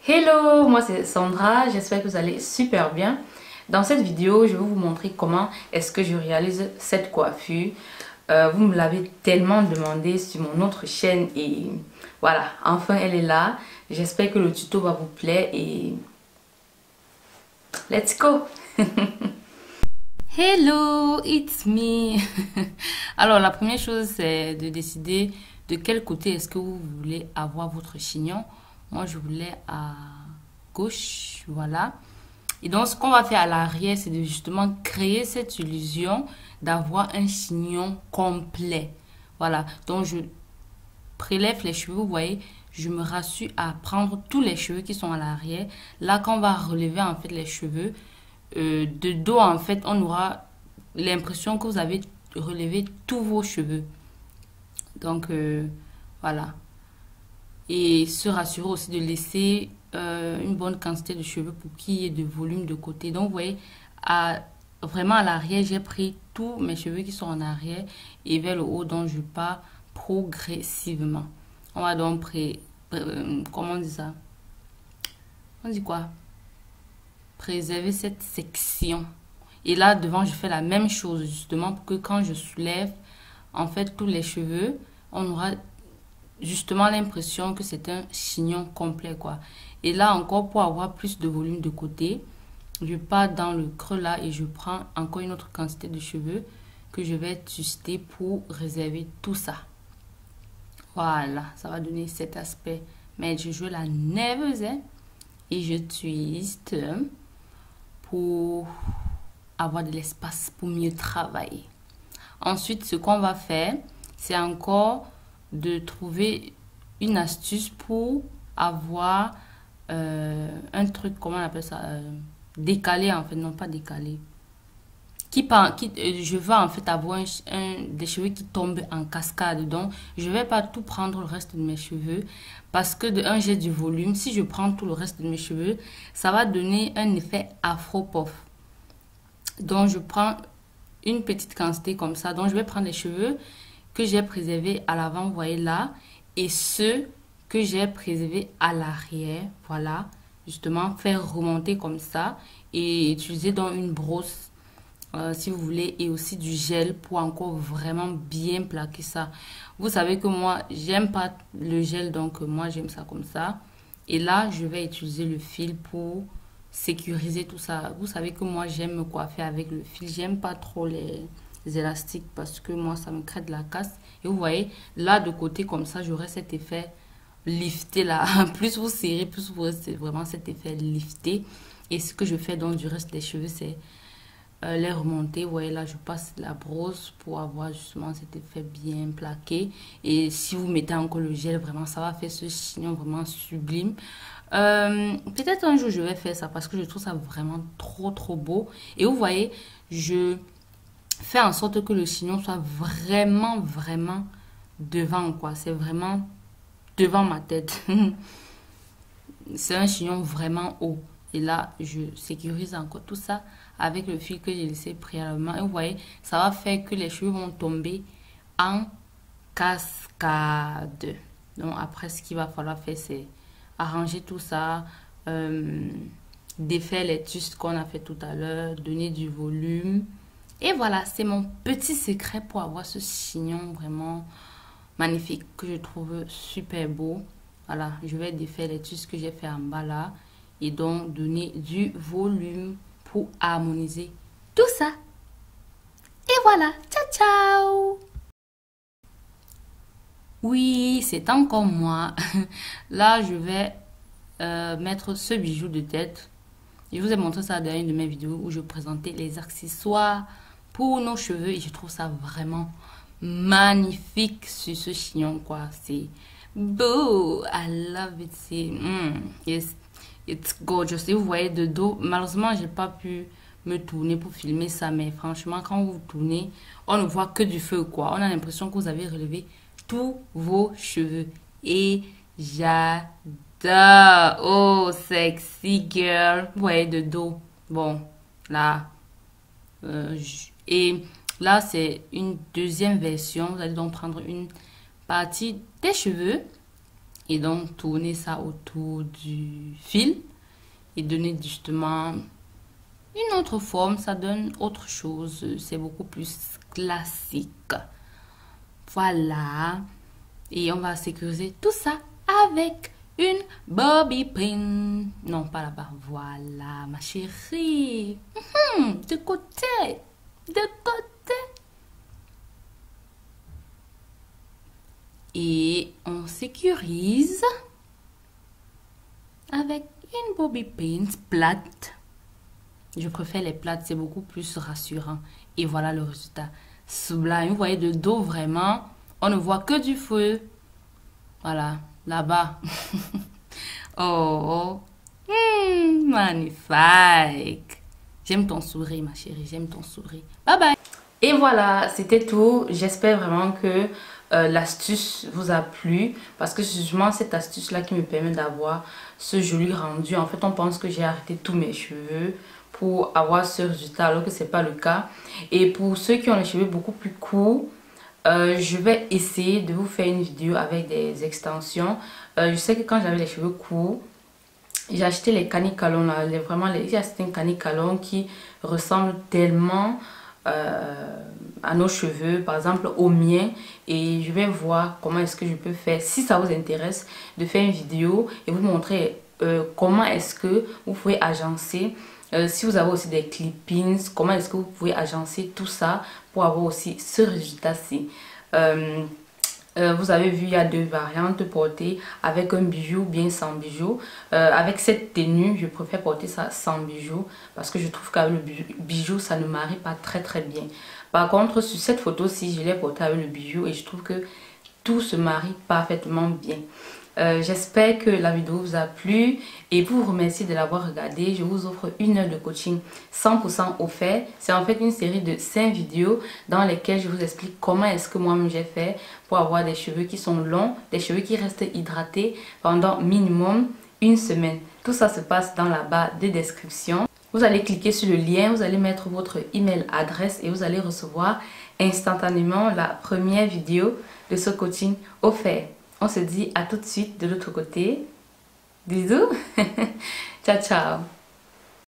Hello, moi c'est Sandra, j'espère que vous allez super bien. Dans cette vidéo, je vais vous montrer comment est-ce que je réalise cette coiffure. Vous me l'avez tellement demandé sur mon autre chaîne et voilà, enfin elle est là. J'espère que le tuto va vous plaire et let's go! Hello, it's me! Alors la première chose c'est de décider de quel côté est-ce que vous voulez avoir votre chignon. Moi je voulais à gauche, voilà. Et donc ce qu'on va faire à l'arrière c'est de justement créer cette illusion d'avoir un chignon complet. Voilà, donc je prélève les cheveux, vous voyez, je me rassure à prendre tous les cheveux qui sont à l'arrière. Là quand on va relever en fait les cheveux, de dos en fait on aura l'impression que vous avez relevé tous vos cheveux. Donc voilà, et se rassurer aussi de laisser une bonne quantité de cheveux pour qu'il y ait de volume de côté. Donc vous voyez, vraiment à l'arrière j'ai pris tous mes cheveux qui sont en arrière et vers le haut, donc je pars progressivement. On va donc comment on dit ça, on dit quoi, préserver cette section. Et là devant je fais la même chose justement pour que quand je soulève en fait tous les cheveux, on aura justement l'impression que c'est un chignon complet quoi. Et là encore, pour avoir plus de volume de côté, je pars dans le creux là et je prends encore une autre quantité de cheveux que je vais twister pour réserver tout ça. Voilà, ça va donner cet aspect. Mais je joue la nerveuse hein, et je twiste pour avoir de l'espace pour mieux travailler. Ensuite, ce qu'on va faire, c'est encore de trouver une astuce pour avoir un truc, comment on appelle ça, décalé en fait, non pas décalé. Je veux en fait avoir des cheveux qui tombent en cascade. Donc, je vais pas tout prendre le reste de mes cheveux parce que de un, j'ai du volume. Si je prends tout le reste de mes cheveux, ça va donner un effet afro-puff. Donc, je prends une petite quantité comme ça. Donc, je vais prendre les cheveux que j'ai préservés à l'avant, vous voyez là, et ceux que j'ai préservés à l'arrière, voilà, justement, faire remonter comme ça et utiliser dans une brosse si vous voulez, et aussi du gel pour encore vraiment bien plaquer ça. Vous savez que moi, j'aime pas le gel, donc moi, j'aime ça comme ça. Et là, je vais utiliser le fil pour sécuriser tout ça. Vous savez que moi, j'aime me coiffer avec le fil. J'aime pas trop les élastiques parce que moi, ça me crée de la casse. Et vous voyez, là, de côté, comme ça, j'aurai cet effet lifté là. Plus vous serrez, plus vous restez vraiment cet effet lifté. Et ce que je fais donc du reste des cheveux, c'est les remonter. Vous voyez là, je passe la brosse pour avoir justement cet effet bien plaqué. Et si vous mettez encore le gel, vraiment, ça va faire ce chignon vraiment sublime. Peut-être un jour, je vais faire ça parce que je trouve ça vraiment trop beau. Et vous voyez, je fais en sorte que le chignon soit vraiment devant, quoi. C'est vraiment devant ma tête. C'est un chignon vraiment haut. Et là, je sécurise encore tout ça avec le fil que j'ai laissé préalablement. Et vous voyez, ça va faire que les cheveux vont tomber en cascade. Donc après, ce qu'il va falloir faire, c'est arranger tout ça, défaire les twists qu'on a fait tout à l'heure, donner du volume. Et voilà, c'est mon petit secret pour avoir ce chignon vraiment magnifique que je trouve super beau. Voilà, je vais défaire les twists que j'ai fait en bas là et donc donner du volume pour harmoniser tout ça. Et voilà, ciao ciao. Oui, c'est encore moi. Là, je vais mettre ce bijou de tête. Je vous ai montré ça dans une de mes vidéos où je présentais les accessoires pour nos cheveux et je trouve ça vraiment magnifique sur ce chignon quoi. C'est beau, I love it. Yes, it's gorgeous. Et vous voyez de dos, malheureusement j'ai pas pu me tourner pour filmer ça, mais franchement quand vous tournez, on ne voit que du feu quoi. On a l'impression que vous avez relevé tous vos cheveux et j'adore. Oh, sexy girl. Vous voyez de dos. Bon, là. Et là, c'est une deuxième version. Vous allez donc prendre une partie des cheveux Et donc, tourner ça autour du fil et donner justement une autre forme. Ça donne autre chose. C'est beaucoup plus classique. Voilà. Et on va sécuriser tout ça avec une bobby pin. Non, pas là-bas. Voilà, ma chérie. De côté. De côté. Et on sécurise avec une bobby pin plate. Je préfère les plates, c'est beaucoup plus rassurant. Et voilà le résultat. Sublime. Vous voyez de dos vraiment, on ne voit que du feu. Voilà, là-bas. Oh, magnifique. J'aime ton sourire, ma chérie, j'aime ton sourire. Bye bye. Et voilà, c'était tout. J'espère vraiment que l'astuce vous a plu. Parce que c'est justement cette astuce-là qui me permet d'avoir ce joli rendu. En fait, on pense que j'ai arrêté tous mes cheveux pour avoir ce résultat, alors que ce n'est pas le cas. Et pour ceux qui ont les cheveux beaucoup plus courts, je vais essayer de vous faire une vidéo avec des extensions. Je sais que quand j'avais les cheveux courts, j'ai acheté les canicolons là, j'ai acheté un canicolon qui ressemble tellement à nos cheveux, par exemple aux miens, et je vais voir comment est-ce que je peux faire, si ça vous intéresse, de faire une vidéo et vous montrer comment est-ce que vous pouvez agencer. Si vous avez aussi des clippings, comment est-ce que vous pouvez agencer tout ça pour avoir aussi ce résultat-ci. Vous avez vu, il y a deux variantes, portées avec un bijou bien sans bijou. Avec cette tenue, je préfère porter ça sans bijou parce que je trouve qu'avec le bijou, ça ne marie pas très très bien. Par contre, sur cette photo-ci, je l'ai porté avec le bijou et je trouve que tout se marie parfaitement bien. J'espère que la vidéo vous a plu et pour vous remercier de l'avoir regardé, je vous offre 1 heure de coaching 100% offert. C'est en fait une série de 5 vidéos dans lesquelles je vous explique comment est-ce que moi-même j'ai fait pour avoir des cheveux qui sont longs, des cheveux qui restent hydratés pendant minimum 1 semaine. Tout ça se passe dans la barre de description. Vous allez cliquer sur le lien, vous allez mettre votre email adresse et vous allez recevoir instantanément la première vidéo de ce coaching offert. On se dit à tout de suite de l'autre côté. Bisous. Ciao, ciao.